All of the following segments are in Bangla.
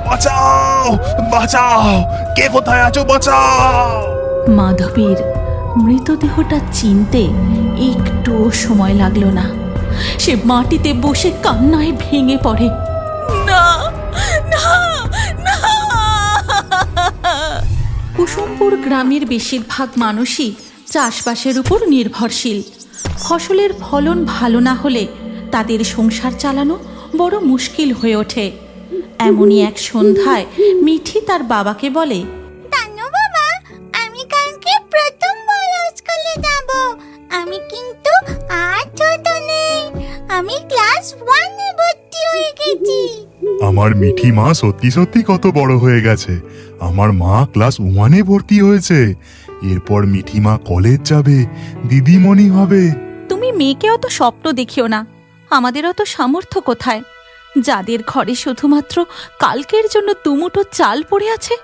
বাঁচাও বাঁচাও, কে কোথায় আছো, বাঁচাও। মাধবীর মৃতদেহটা চিনতে একটু সময় লাগলো না। সে মাটিতে বসে কান্নায় ভেঙে পড়ে। না না না। কুসুমপুর গ্রামের বেশিরভাগ মানুষই চাষবাসের উপর নির্ভরশীল। ফসলের ফলন ভালো না হলে তাদের সংসার চালানো বড় মুশকিল হয়ে ওঠে। এমনই এক সন্ধ্যায় মিঠি তার বাবাকে বলে, তানু বাবা, আমি কালকে প্রথম বড় স্কুলে যাব। আমি কিন্তু আর ছোট নেই, আমি ক্লাস 1 এ ভর্তি হয়ে গেছি। আমার মিঠি মা সত্যি সত্যি কত বড় হয়ে গেছে। আমার মা ক্লাস 1 এ ভর্তি হয়েছে। এরপর মিঠি মা কলেজ যাবে, দিদিমণি হবে। তুমি মেয়েকে অত স্বপ্ন দেখিও না, আমাদের অত সামর্থ্য কোথায়। যাদের ঘরে শুধুমাত্র কালকের জন্য দুমুঠো চাল পড়ে আছে,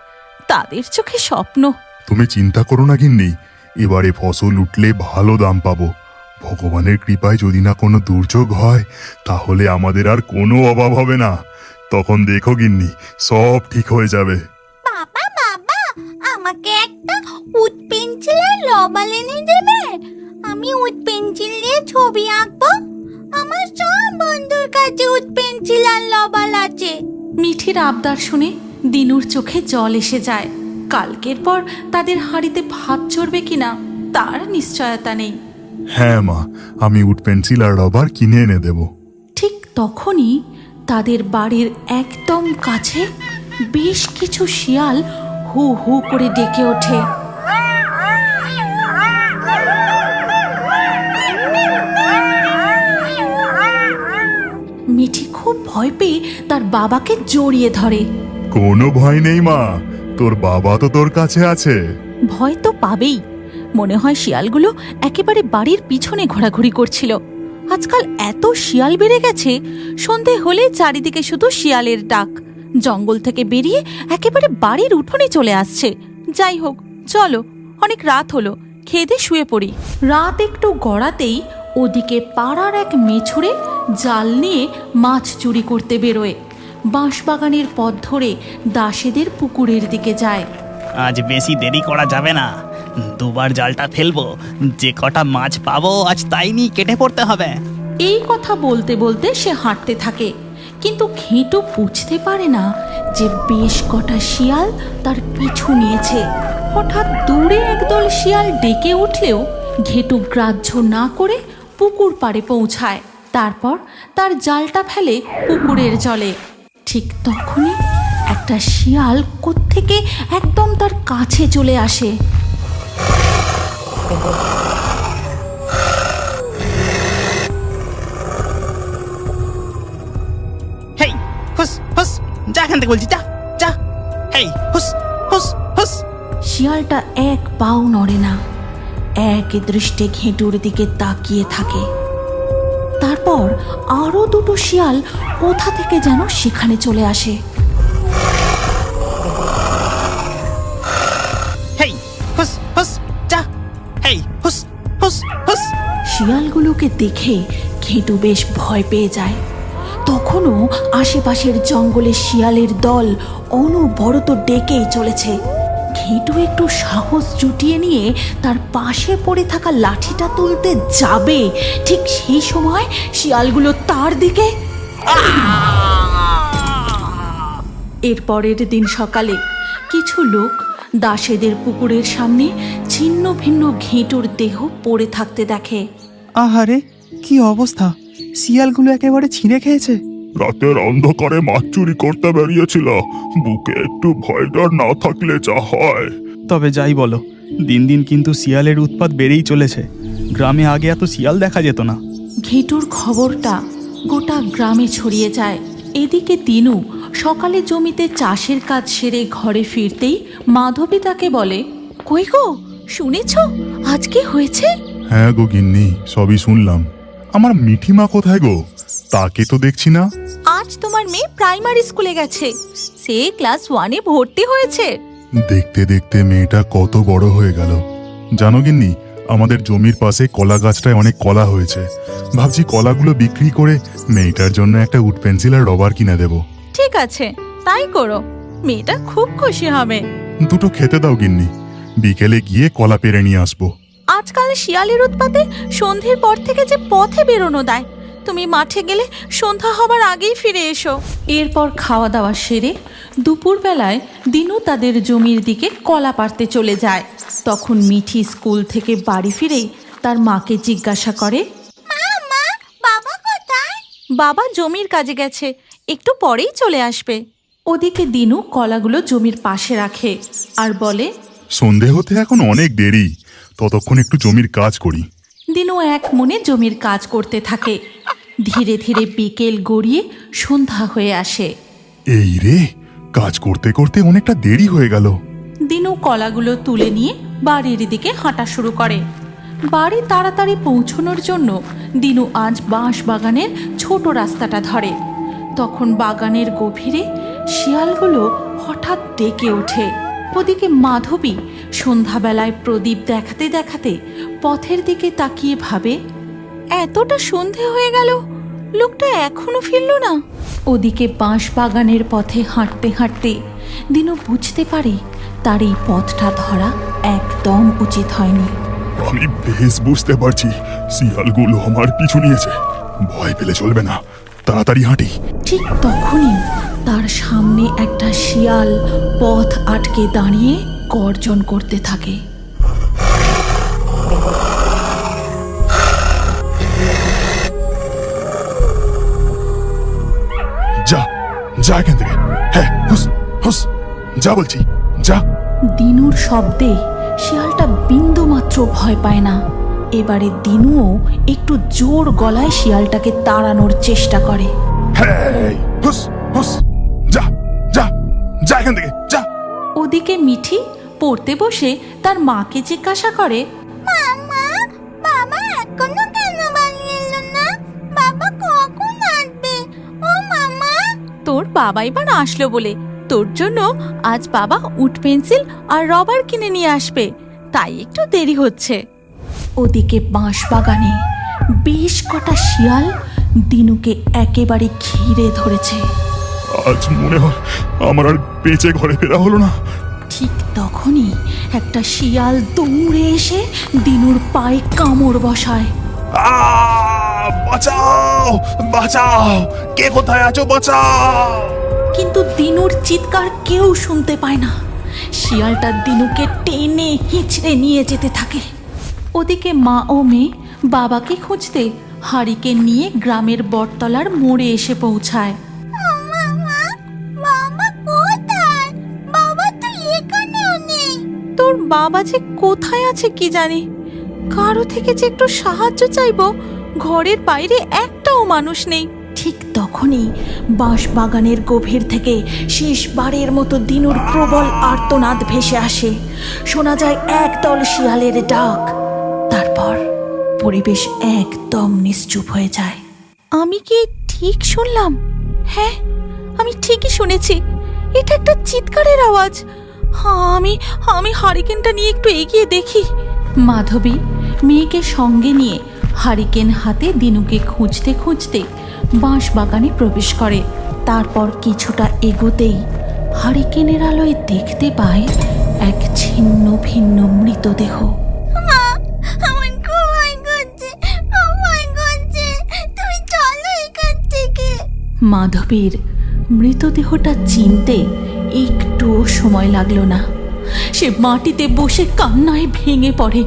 তাদের চোখে স্বপ্ন। তুমি চিন্তা করো না গিন্নি, এবারে ফসল উঠলে ভালো দাম পাবো। ভগবানের কৃপায় যদি না কোনো দুর্যোগ হয়, তাহলে আমাদের আর কোনো অভাব হবে না। তখন দেখো গিন্নি, সব ঠিক হয়ে যাবে। বাবা বাবা, আমাকে একটা উড পেন্সিল আর রবার এনে দেবে। আমি উড পেন্সিল দিয়ে ছবি আঁকবো। আমার সব বন্ধুর কাছে উড পেন্সিল আর রবার আছে। মিঠির আবদার শুনে দিনুর চোখে জল এসে যায়। কালকের পর তাদের হাঁড়িতে ভাত চড়বে কিনা তার নিশ্চয়তা নেই। হ্যাঁ মা, আমি উড পেন্সিল আর রবার কিনে এনে দেব। ঠিক তখনই তাদের বাড়ির একদম কাছে বেশ কিছু শিয়াল হু হু করে ডেকে ওঠে। মিঠি খুব ভয় পেয়ে তার বাবাকে জড়িয়ে ধরে। কোনো ভয় নেই মা, তোর বাবা তো তোর কাছে আছে। ভয় তো পাবেই। মনে হয় শিয়ালগুলো একেবারে বাড়ির পিছনে ঘোরাঘুরি করছিল। আজকাল এত শিয়াল বেড়ে গেছে, সন্ধে হলে চারিদিকে শুধু শিয়ালের ডাক। জঙ্গল থেকে বেরিয়ে একেবারে বাড়ির উঠোনে চলে আসছে। যাই হোক, চলো, অনেক রাত হলো, খেয়ে দিয়ে শুয়ে পড়ি। রাত একটু গড়াতেই ওদিকে পাড়ার এক মেছুরে জাল নিয়ে মাছ চুরি করতে বেরোয়। বাঁশবাগানের পথ ধরে দাসেদের পুকুরের দিকে যায়। আজ বেশি দেরি করা যাবে না, দুবার জালটা ফেলবো, যে কটা মাছ পাবো আজ তাই নিয়ে কেটে পড়তে হবে। এই কথা বলতে বলতে সে হাঁটতে থাকে, কিন্তু ঘেঁটু বুঝতে পারে না যে বেশ কটা শিয়াল তার পিছু নিয়েছে। হঠাৎ দূরে একদল শিয়াল ডেকে উঠলেও ঘেঁটু গ্রাহ্য না করে পুকুর পাড়ে পৌঁছায়। তারপর তার জালটা ফেলে পুকুরের জলে। ঠিক তখনই একটা শিয়াল কোত্থেকে একদম তার কাছে চলে আসে। হেই হুস হুস, যা এখান থেকে বলছি, যা যা। হেই হুস হুস হুস। শিয়ালটা এক পাও নড়ে না, এক দৃষ্টে ঘেঁটুর দিকে তাকিয়ে থাকে। তারপর আরো দুটো শিয়াল কোথা থেকে যেন সেখানে চলে আসে। হেই হুস হুস, যা। হেই হুস হুস হুস। শিয়ালগুলোকে দেখে ঘেঁটু বেশ ভয় পেয়ে যায়। তখনও আশেপাশের জঙ্গলে শিয়ালের দল অনবরত ডেকেই চলেছে। ঘেঁটু একটু সাহস জুটিয়ে নিয়ে তার পাশে পড়ে থাকা লাঠিটা তুলতে যাবে, ঠিক সেই সময় শিয়ালগুলো তার দিকে। এর পরের দিন সকালে কিছু লোক দাসেদের পুকুরের সামনে ছিন্ন ভিন্ন ঘেঁটুর দেহ পড়ে থাকতে দেখে। আহারে, কি অবস্থা! শিয়ালগুলো একেবারে ছিঁড়ে খেয়েছে। রাতের অন্ধকারে মাছ চুরি করতে বেরিয়েছিল, বুকে একটু ভয় ডর না থাকলে যা হয়। তবে যাই বলো, দিন দিন কিন্তু শিয়ালের উৎপাত বেড়েই চলেছে। গ্রামে আগে এত শিয়াল দেখা যেত না। ঘেঁটুর খবরটা গোটা গ্রামে ছড়িয়ে যায়। এদিকে দিনু সকালে জমিতে চাষের কাজ সেরে ঘরে ফিরতেই মাধবী তাকে বলে, কই গো, শুনেছ আজ কি হয়েছে? হ্যাঁ গো গিন্নি, সবই শুনলাম। আমার মিঠি মা কোথায় গো? তাকে তো দেখছি না। আজ তোমার মেয়ে প্রাইমারি স্কুলে গেছে, সে ক্লাস 1 এ ভর্তি হয়েছে। দেখতে দেখতে মেয়েটা কত বড় হয়ে গেল। জানো গিন্নি, আমাদের জমির পাশে কলা গাছটায় অনেক কলা হয়েছে। ভাবছি কলাগুলো বিক্রি করে মেয়েটার জন্য একটা উড পেন্সিল আর রবার কিনে দেব। ঠিক আছে, তাই করো, মেয়েটা খুব খুশি হবে। দুটো খেতে দাও গিন্নি, বিকেলে গিয়ে কলা পেরে নিয়ে আসবো। আজকাল শিয়ালের উৎপাতে সন্ধ্যের পর থেকে যে পথে বেরোনো দেয়, তুমি মাঠে গেলে সন্ধ্যা হবার আগেই ফিরে এসো। এরপর খাওয়া দাওয়া সেরে দুপুরবেলায় দিনু তাদের জমির দিকে কলা পাড়তে চলে যায়। তখন মিঠি স্কুল থেকে বাড়ি ফিরেই তার মাকে জিজ্ঞাসা করে, মা, বাবা কোথায়? বাবা জমির কাজে গেছে, একটু পরেই চলে আসবে। ওদিকে দিনু কলাগুলো জমির পাশে রাখে আর বলে, সন্ধে হতে এখন অনেক দেরি, ততক্ষণ একটু জমির কাজ করি। দিনু এক মনে জমির কাজ করতে থাকে। ধীরে ধীরে বিকেল গড়িয়ে সন্ধ্যা হয়ে আসে। এই রে, কাজ করতে করতে অনেকটা দেরি হয়ে গেল। দিনু কলাগুলো তুলে নিয়ে বাড়ির দিকে হাঁটা শুরু করে। বাড়ি তাড়াতাড়ি পৌঁছানোর জন্য দিনু আজ বাঁশ বাগানের ছোট রাস্তাটা ধরে। তখন বাগানের গভীরে শিয়ালগুলো হঠাৎ ডেকে ওঠে। ওদিকে মাধবী সন্ধ্যাবেলায় প্রদীপ দেখাতে দেখাতে পথের দিকে তাকিয়ে ভাবে, এতটা সন্ধে হয়ে গেল, লোকটা এখনো ফিরল না। ওদিকে বাঁশ বাগানের পথে হাঁটতে হাঁটতে দিনু বুঝতে পারে তার এই পথটা ধরা একদম উচিত হয়নি। আমি বেশ বুঝতে পারছি শিয়ালগুলো আমার পিছু নিয়েছে, ভয় পেলে চলবে না, তাড়াতাড়ি হাঁটি। ঠিক তখনই তার সামনে একটা শিয়াল পথ আটকে দাঁড়িয়ে গর্জন করতে থাকে। যা যা এখান থেকে, হ্যাঁ হুস হুস, যা বলছি যা। দিনুর শব্দে শিয়ালটা বিন্দু মাত্র ভয় পায় না। এবারে দিনুও একটু জোর গলায় শিয়ালটাকে তাড়ানোর চেষ্টা করে। হ্যাঁ হুস হুস, যা যা যা এখান থেকে যা। ওদিকে মিঠি পড়তে বসে তার মাকে জিজ্ঞাসা করে, মামা, বাবা এখনো কেন বাড়ি এলো না? বাবা কখন আসবে? ও মামা, তোর বাবা এবার আসলো বলে তোর জন্য আজ বাবা উড পেন্সিল আর রবার কিনে নিয়ে আসবে, তাই একটু দেরি হচ্ছে। ওদিকে বাঁশ বাগানে বেশ কটা শিয়াল দিনুকে একেবারে ঘিরে ধরেছে। আজ মনে হয় আমার আর বেঁচে ঘরে ফেরা হলো না। ঠিক তখনই একটা শিয়াল দৌড়ে এসে দিনুর পায়ে কামড় বসায়। বাঁচাও বাঁচাও, কে কোথায় আছো, বাঁচাও। কিন্তু দিনুর চিৎকার কেউ শুনতে পায় না। শিয়ালটা দিনুকে টেনে হিঁচড়ে নিয়ে যেতে থাকে। ওদিকে মা ও মেয়ে বাবাকে খুঁজতে হারিকেন নিয়ে গ্রামের বটতলার মোড়ে এসে পৌঁছায়। মামা, বাবা কোথায়? বাবা তো এখানেও নেই। তোর বাবা যে কোথায় আছে কি জানি, কারো থেকে যে একটু সাহায্য চাইবো, ঘরের বাইরে একটাও মানুষ নেই। ঠিক তখনই বাঁশ বাগানের গভীর থেকে শেষবারের মতো দিনুর প্রবল আর্তনাদ ভেসে আসে। শোনা যায় একদল শিয়ালের ডাক। তারপর পরিবেশ একদম নিশ্চুপ হয়ে যায়। আমি কি ঠিক শুনলাম? হ্যাঁ, আমি ঠিকই শুনেছি, এটা একটা চিৎকারের আওয়াজ। আমি হারিকেনটা নিয়ে একটু এগিয়ে দেখি। মাধবী মেয়েকে সঙ্গে নিয়ে হারিকেন হাতে দিনুকে খুঁজতে খুঁজতে বাঁশ বাগানে প্রবেশ করে। তারপর কিছুটা এগোতেই হারিকেনের আলোয় দেখতে পায় এক ছিন্ন ভিন্ন মৃতদেহ। মা, আমার খুব ভয় করছে, খুব ভয় করছে। তুমি চলো এখান থেকে। মাধবীর মৃতদেহটা চিনতে একটুও সময় লাগলো না। সে মাটিতে বসে কান্নায় ভেঙে পড়ে।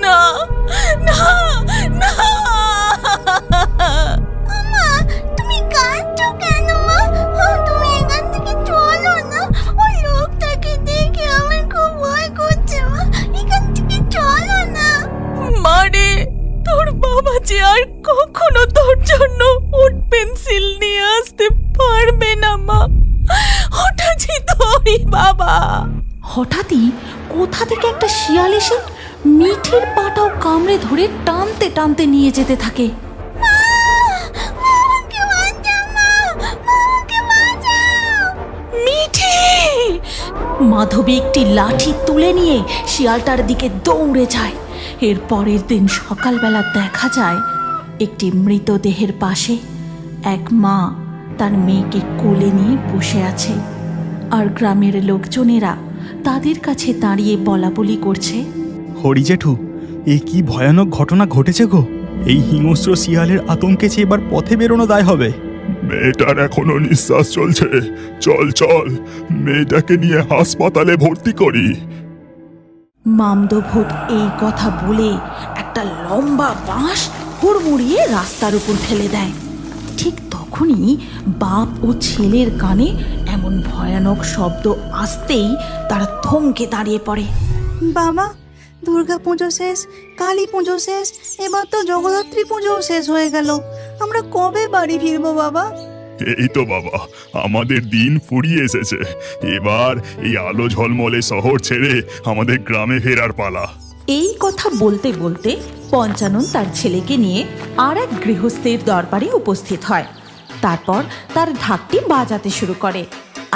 না না না, মা, তুমি কাঁদছো কেন? মা, তুমি এখান থেকে চলো না। ওই লোকটাকে দেখে আমার খুব ভয় করছে। মা, এখান থেকে চলো না। মারে, তোর বাবা যে আর কখনো তোর জন্য উড পেন্সিল নিয়ে আসতে পারবে না মা। ওটা যে তোরই বাবা। হঠাৎই কোথা থেকে একটা শিয়াল এসে মিঠির পাটাও কামড়ে ধরে টানতে টানতে নিয়ে যেতে থাকে। আমাকে বাঁচাও, মা, আমাকে বাঁচাও। মিঠি! মাধবী একটি লাঠি তুলে নিয়ে শিয়ালটার দিকে দৌড়ে যায়। এর পরের দিন সকালবেলা দেখা যায় একটি মৃতদেহের পাশে এক মা তার মেয়েকে কোলে নিয়ে বসে আছে। আর গ্রামের লোকজনেরা তাদের কাছে দাঁড়িয়ে বলাবলি করছে, হরি জেঠু, এ কি ভয়ানক ঘটনা ঘটেছে গো। এই হিংস্র শিয়ালের আতঙ্কে যে এবার পথে বেরোনো দায় হবে। মেয়েটার এখনো নিঃশ্বাস চলছে, চল চল মেয়েটাকে নিয়ে হাসপাতালে ভর্তি করি। মামদভূত এই কথা বলে একটা লম্বা বাঁশ হুড়মুড়িয়ে রাস্তার উপর ফেলে দেয়। ঠিক তখনই বাপ ও ছেলের কানে এমন ভয়ানক শব্দ আসতেই তারা থমকে দাঁড়িয়ে পড়ে। বাবা, দুর্গা পুজো শেষ, কালী পুজো শেষ, এবার তো জগদ্ধাত্রী পুজোও শেষ হয়ে গেল। আমরা কবে বাড়ি ফিরবো বাবা? এই তো বাবা, আমাদের দিন ফুরিয়ে এসেছে। এবার এই আলো ঝলমলে শহর ছেড়ে আমাদের গ্রামে ফেরার পালা। এই কথা বলতে বলতে পঞ্চানন তার ছেলেকে নিয়ে আর এক গৃহস্থের দরবারে উপস্থিত হয়। তারপর তার ঢাকটি বাজাতে শুরু করে,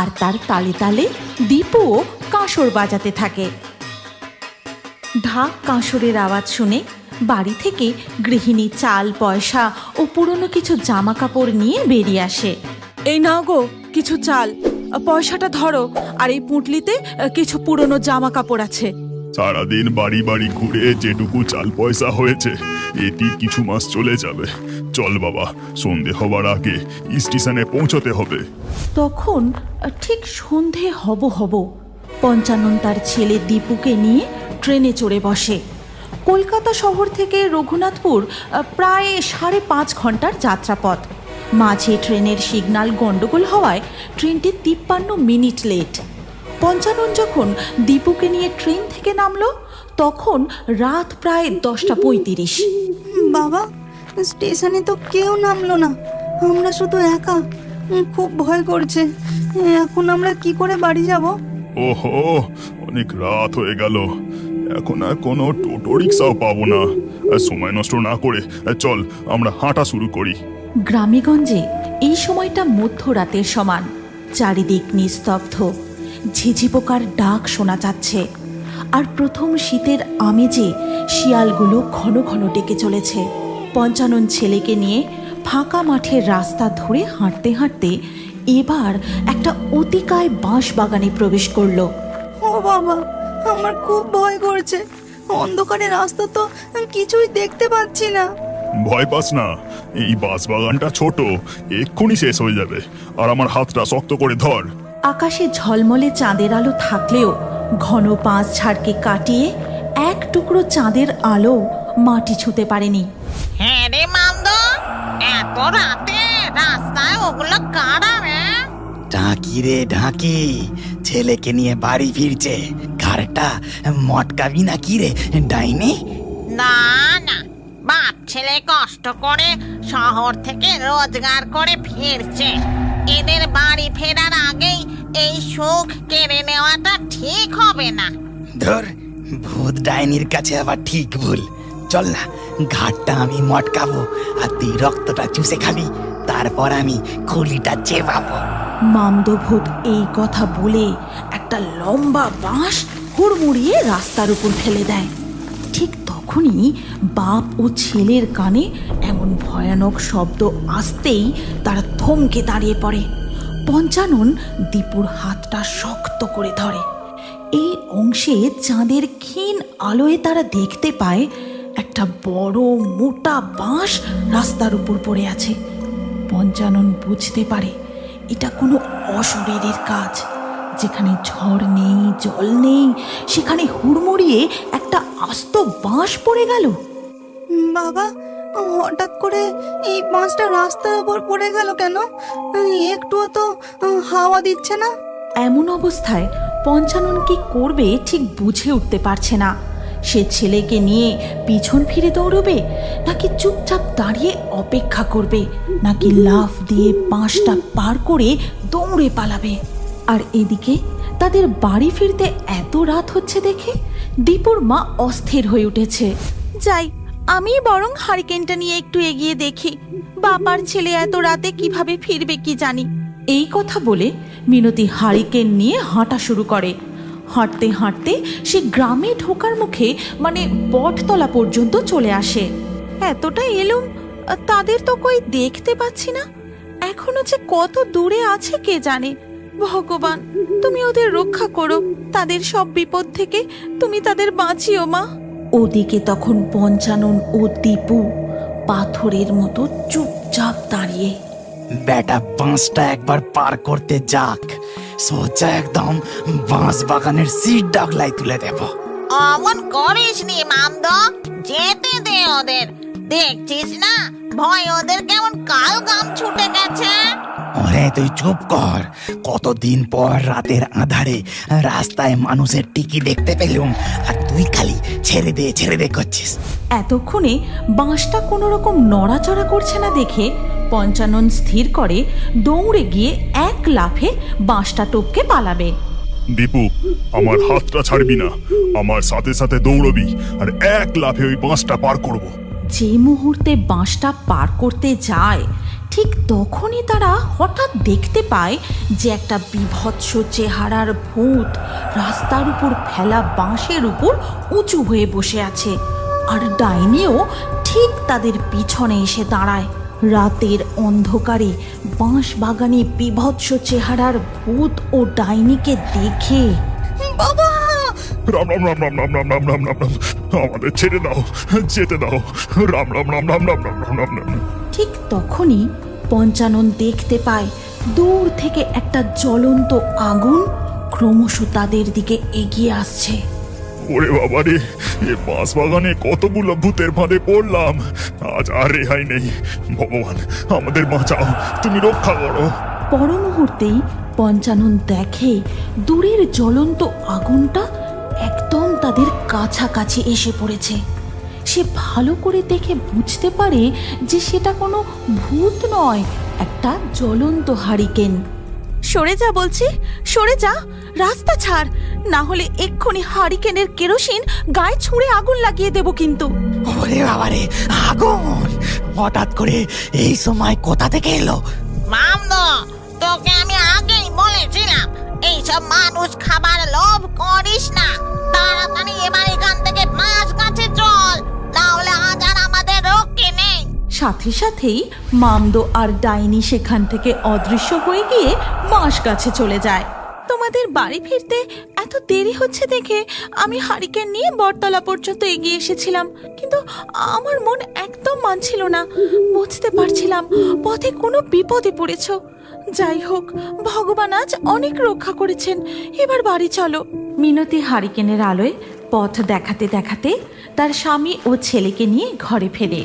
আর তার তালে তালে দীপুও কাঁসর বাজাতে থাকে। ঢাক কাঁসরের আওয়াজ শুনে বাড়ি থেকে গৃহিণী চাল পয়সা ও পুরনো কিছু জামা কাপড় নিয়ে বেরিয়ে আসে। এই নাও গো কিছু চাল, পয়সাটা ধরো, আর এই পুঁটলিতে কিছু পুরনো জামা কাপড় আছে। সারাদিন বাড়ি বাড়ি ঘুরে যেটুকু চাল পয়সা হয়েছে এটি কিছু মাস চলে যাবে। চল বাবা, সন্ধে হবার আগে স্টেশনে পৌঁছতে হবে। তখন ঠিক সন্ধে হব পঞ্চানন তার ছেলে দীপুকে নিয়ে ট্রেনে চড়ে বসে। কলকাতা শহর থেকে রঘুনাথপুর প্রায় 5.5 ঘন্টার যাত্রাপথ। মাঝে ট্রেনের সিগন্যাল গন্ডগোল হওয়ায় ট্রেনটি 53 মিনিট লেট। পঞ্চানন যখন দীপুকে নিয়ে ট্রেন থেকে নামলো তখন রাত প্রায় 10:35। বাবা, স্টেশনে তো কেউ নামলো না, আমরা শুধু একা। খুব ভয় করছে। এখন আমরা কি করে বাড়ি যাব? ওহো, অনেক রাত হয়ে গেল। এখন আর কোনো টোটো রিক্সাও পাবো না। সময় নষ্ট না করে চল আমরা হাঁটা শুরু করি। গ্রামেগঞ্জে এই সময়টা মধ্যরাতের সমান। চারিদিক নিস্তব্ধ, ঝিঝি পোকার ডাক শোনা যাচ্ছে। আর প্রথম শীতের আমেজে শিয়ালগুলো ঘন ঘন ডেকে চলেছে। পঞ্চানন ছেলেকে নিয়ে ফাঁকা মাঠের রাস্তা ধরে হাঁটতে হাঁটতে এবার একটা অতিকায় বাঁশ বাগানে প্রবেশ করলো। ও বাবা, আমার খুব ভয় করছে। অন্ধকারে রাস্তা তো কিছুই দেখতে পাচ্ছি না। ভয় পাস না, এই বাঁশবাগানটা ছোট, এক্ষুনি শেষ হয়ে যাবে। আর আমার হাতটা শক্ত করে ধর। আকাশে ঝলমলে চাঁদের আলো থাকলেও ঘন বাঁশ ঝাড়কে কাটিয়ে এক টুকরো চাঁদের আলো মাটি ছুঁতে পারেনি। হ্যাঁ রে মামদ, এত রাতে রাস্তায় ওগুলো কারা রে? ঢাকি রে ঢাকি, ছেলেকে নিয়ে বাড়ি ফিরছে। কারটা মটকাবি নাকি রে ডাইনি? না না, বাপ ছেলে কষ্ট করে শহর থেকে রোজগার করে ফিরছে। এদের বাড়ি ফেরার আগেই এই সুখ কেড়ে নেওয়াটা ঠিক হবে না। ধর, ভূত ডাইনির কাছে আবার ঠিক ভুল। চল না, ঘাটটা আমি মটকাবো আর তুই রক্তটা চুষে খাবি, তারপর আমি খুলিটা চেবাবো। মামদভূত এই কথা বলে একটা লম্বা বাঁশ হুড়মুড়িয়ে রাস্তার উপর ফেলে দেয়। ঠিক তখনই বাপ ও ছেলের কানে এমন ভয়ানক শব্দ আসতেই তারা থমকে দাঁড়িয়ে পড়ে। পঞ্চানন দীপুর হাতটা শক্ত করে ধরে। এই অংশে চাঁদের ক্ষীণ আলোয় তারা দেখতে পায় একটা বড় মোটা বাঁশ রাস্তার উপর পড়ে আছে। পঞ্চানন বুঝতে পারে এটা কোনো অশরীরের কাজ। যেখানে ঝড় নেই, জল নেই, সেখানে হুড়মুড়িয়ে একটা আস্ত বাঁশ পড়ে গেল। বাবা, হঠাৎ করে এই বাঁশটা রাস্তার উপর পড়ে গেল কেন? একটুও তো হাওয়া দিচ্ছে না। এমন অবস্থায় পঞ্চানন কি করবে ঠিক বুঝে উঠতে পারছে না। সে ছেলেকে নিয়ে পিছন ফিরে দৌড়বে, নাকি চুপচাপ দাঁড়িয়ে অপেক্ষা করবে, নাকি লাফ দিয়ে বাঁশটা পার করে দৌড়ে পালাবে। আর এদিকে তাদের বাড়ি ফিরতে এত রাত হচ্ছে দেখে দীপুর মা অস্থির হয়ে উঠেছে। যাই, আমি বরং হারিকেনটা নিয়ে একটু এগিয়ে দেখি, বাবার ছেলে এত রাতে কিভাবে ফিরবে কি জানি। এই কথা বলে মিনতি হারিকেন নিয়ে হাঁটা শুরু করে। হাঁটতে হাঁটতে সে গ্রামে ঢোকার মুখে মানে বটতলা পর্যন্ত চলে আসে। এতটা এলুম, তাদের তো কই দেখতে পাচ্ছি না। এখনো যে কত দূরে আছে কে জানে। ভগবান, তুমি ওদের রক্ষা করো, তাদের সব বিপদ থেকে তুমি তাদের বাঁচিও মা। ওদিকে তখন পঞ্চানন ও দীপু পাথরের মতো চুপচাপ দাঁড়িয়ে। বেটা বাঁশটা একবার পার করতে যাক, সোজা একদম বাঁশ বাগানের সিট ডাগলাই তুলে দেব। অমন করিস নি মামদ, যেতে দে ওদের। দেখছিস না ভয় ওদের কেমন কাল গাম ছুটে গেছে। ওরে তুই চুপ কর, কতদিন পর রাতের আধারে রাস্তায় মানুষের টিকি দেখতে পেলুম, আর তুই খালি ছেড়ে দে করছিস। এতক্ষণে বাঁশটা কোনো রকম নড়াচড়া করছে না দেখে পঞ্চানন স্থির করে দৌড়ে গিয়ে এক লাফে বাঁশটা টপকে পালাবে। দীপু, আমার হাতটা ছাড়বি না, আমার সাথে সাথে দৌড়বি, আর এক লাফে ওই বাঁশটা পার করব। যে মুহূর্তে বাঁশটা পার করতে যায় ঠিক তখনই তারা হঠাৎ দেখতে পায় যে একটা বীভৎস চেহারার ভূত রাস্তার উপর ফেলা বাঁশের উপর উঁচু হয়ে বসে আছে, আর ডাইনিও ঠিক তাদের পিছনে এসে দাঁড়ায়। রাতের অন্ধকারে বাঁশ বাগানে বীভৎস চেহারার ভূত ও ডাইনিকে দেখে বাবা! রাম রাম রাম রাম রাম রাম রাম রাম রাম রাম, আমাদের ছেড়ে দাও, যেতে দাও। রাম রাম রাম রাম রাম রাম রাম রাম রাম। ঠিক তখনই পঞ্চানন দেখতে পায় দূর থেকে একটা জ্বলন্ত আগুন ক্রমশ তাদের দিকে এগিয়ে আসছে। ওরে বাবা রে, এ বাঁশ বাগানে কতগুলো ভূতের ফাঁদে পড়লাম, আজ আর রেহাই নেই। ভগবান, আমাদের বাঁচাও, তুমি রক্ষা করো। পর মুহূর্তেই পঞ্চানন দেখে দূরের জ্বলন্ত আগুনটা একদম তাদের কাছাকাছি এসে পড়েছে। সে ভালো করে দেখে বুঝতে পারে যে সেটা কোনো ভূত নয়, একটা জ্বলন্ত হারিকেন। সরে যা বলছি, সরে যা, রাস্তা ছাড়, না হলে এক্ষুনি হারিকেনের কেরোসিন গায়ে ছুঁড়ে আগুন লাগিয়ে দেব কিন্তু। ওরে বাবারে, আগুন হঠাৎ করে এই সময় কোথা থেকে এলো? মামদ, তোকে আমি আগেই বলেছিলাম এইসব মানুষ খাবার লোভ করিস না। তাড়াতাড়ি এবার এখান থেকে মাছ গাছে চল, তাহলে আজ আর আমাদের রক্ষে নেই। সাথে সাথেই মামদো আর ডাইনি সেখান থেকে অদৃশ্য হয়ে গিয়ে বাঁশ গাছে চলে যায়। তোমাদের বাড়ি ফিরতে এত দেরি হচ্ছে দেখে আমি হারিকেন নিয়ে বটতলা পর্যন্ত এগিয়ে এসেছিলাম, কিন্তু আমার মন একদম মানছিল না। বুঝতে পারছিলাম পথে কোনো বিপদে পড়েছ। যাই হোক, ভগবান আজ অনেক রক্ষা করেছেন, এবার বাড়ি চলো। মিনতি হারিকেনের আলোয় পথ দেখাতে দেখাতে তার স্বামী ও ছেলেকে নিয়ে ঘরে ফেরে।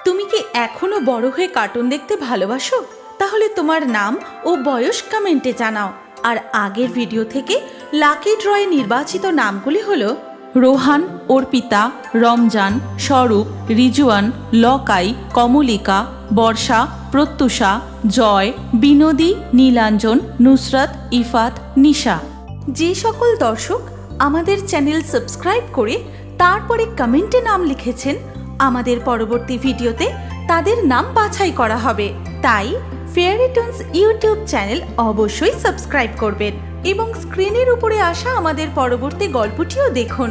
তুমি কি এখনো বড় হয়ে কার্টুন দেখতে ভালোবাসো? তাহলে তোমার নাম ও বয়স কমেন্টে জানাও। আর আগের ভিডিও থেকে লাকি ড্রয়ে নির্বাচিত নামগুলি হলো রোহান, অর্পিতা, রমজান, স্বরূপ, রিজুয়ান, লকাই, কমলিকা, বর্ষা, প্রত্যুষা, জয়, বিনোদী, নীলাঞ্জন, নুসরাত, ইফাত, নিশা। যে সকল দর্শক আমাদের চ্যানেল সাবস্ক্রাইব করে তারপরে কমেন্টে নাম লিখেছেন, আমাদের পরবর্তী ভিডিওতে তাদের নাম বাছাই করা হবে। তাই ফেয়ারি টুনস ইউটিউব চ্যানেল অবশ্যই সাবস্ক্রাইব করবেন এবং স্ক্রিনের উপরে আসা আমাদের পরবর্তী গল্পটিও দেখুন।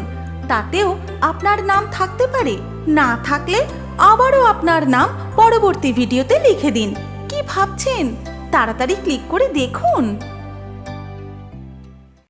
তাতেও আপনার নাম থাকতে পারে, না থাকলে আবারও আপনার নাম পরবর্তী ভিডিওতে লিখে দিন। কি ভাবছেন? তাড়াতাড়ি ক্লিক করে দেখুন।